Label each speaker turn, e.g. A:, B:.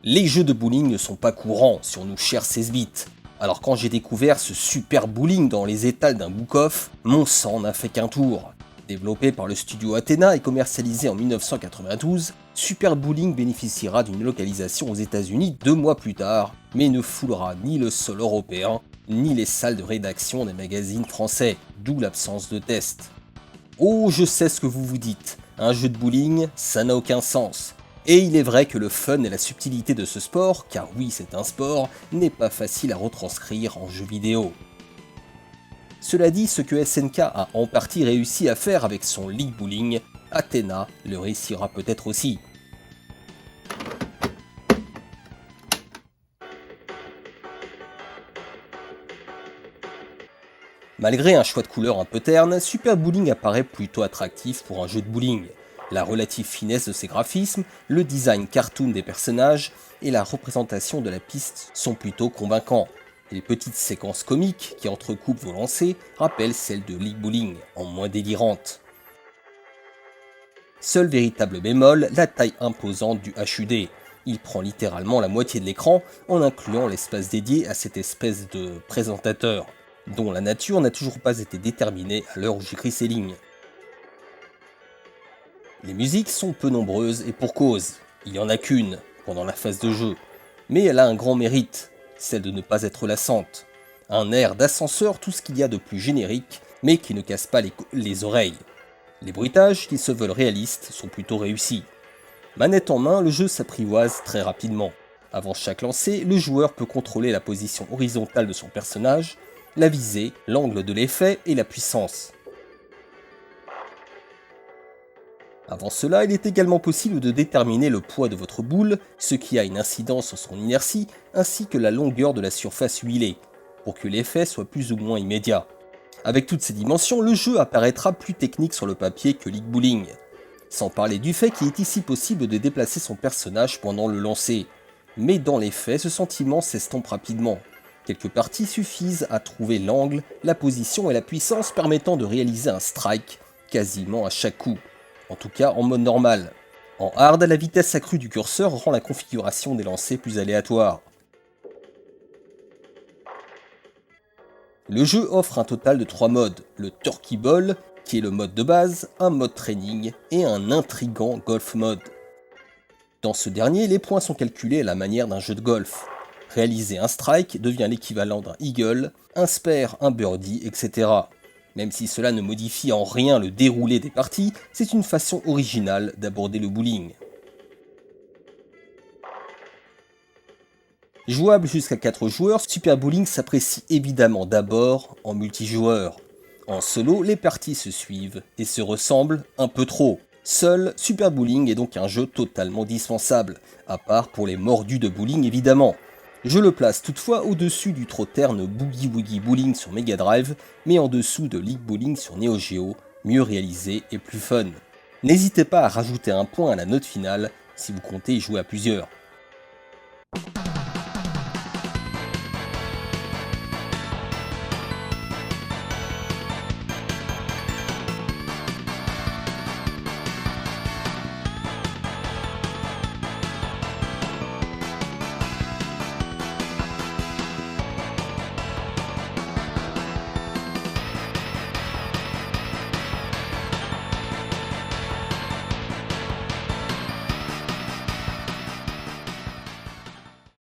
A: Les jeux de bowling ne sont pas courants sur nous chers 16 bits. Alors quand j'ai découvert ce super bowling dans les étals d'un book-off, mon sang n'a fait qu'un tour. Développé par le studio Athena et commercialisé en 1992, Super Bowling bénéficiera d'une localisation aux États-Unis 2 mois plus tard, mais ne foulera ni le sol européen, ni les salles de rédaction des magazines français, d'où l'absence de test. Oh, je sais ce que vous vous dites, un jeu de bowling, ça n'a aucun sens. Et il est vrai que le fun et la subtilité de ce sport, car oui c'est un sport, n'est pas facile à retranscrire en jeu vidéo. Cela dit, ce que SNK a en partie réussi à faire avec son League Bowling, Athena le réussira peut-être aussi. Malgré un choix de couleurs un peu terne, Super Bowling apparaît plutôt attractif pour un jeu de bowling. La relative finesse de ses graphismes, le design cartoon des personnages et la représentation de la piste sont plutôt convaincants. Les petites séquences comiques qui entrecoupent vos lancers rappellent celles de League Bowling, en moins délirantes. Seul véritable bémol, la taille imposante du HUD. Il prend littéralement la moitié de l'écran en incluant l'espace dédié à cette espèce de présentateur, dont la nature n'a toujours pas été déterminée à l'heure où j'écris ces lignes. Les musiques sont peu nombreuses et pour cause, il n'y en a qu'une pendant la phase de jeu, mais elle a un grand mérite, celle de ne pas être lassante. Un air d'ascenseur, tout ce qu'il y a de plus générique, mais qui ne casse pas les oreilles. Les bruitages, qui se veulent réalistes, sont plutôt réussis. Manette en main, le jeu s'apprivoise très rapidement. Avant chaque lancer, le joueur peut contrôler la position horizontale de son personnage, la visée, l'angle de l'effet et la puissance. Avant cela, il est également possible de déterminer le poids de votre boule, ce qui a une incidence sur son inertie, ainsi que la longueur de la surface huilée, pour que l'effet soit plus ou moins immédiat. Avec toutes ces dimensions, le jeu apparaîtra plus technique sur le papier que League Bowling. Sans parler du fait qu'il est ici possible de déplacer son personnage pendant le lancer. Mais dans les faits, ce sentiment s'estompe rapidement. Quelques parties suffisent à trouver l'angle, la position et la puissance permettant de réaliser un strike quasiment à chaque coup. En tout cas en mode normal. En hard, la vitesse accrue du curseur rend la configuration des lancers plus aléatoire. Le jeu offre un total de 3 modes, le Turkey Ball, qui est le mode de base, un mode training et un intrigant golf mode. Dans ce dernier, les points sont calculés à la manière d'un jeu de golf. Réaliser un strike devient l'équivalent d'un eagle, un spare, un birdie, etc. Même si cela ne modifie en rien le déroulé des parties, c'est une façon originale d'aborder le bowling. Jouable jusqu'à 4 joueurs, Super Bowling s'apprécie évidemment d'abord en multijoueur. En solo, les parties se suivent et se ressemblent un peu trop. Seul, Super Bowling est donc un jeu totalement dispensable, à part pour les mordus de bowling évidemment. Je le place toutefois au-dessus du trop terne Boogie Woogie Bowling sur Mega Drive, mais en dessous de League Bowling sur Neo Geo, mieux réalisé et plus fun. N'hésitez pas à rajouter un point à la note finale si vous comptez y jouer à plusieurs.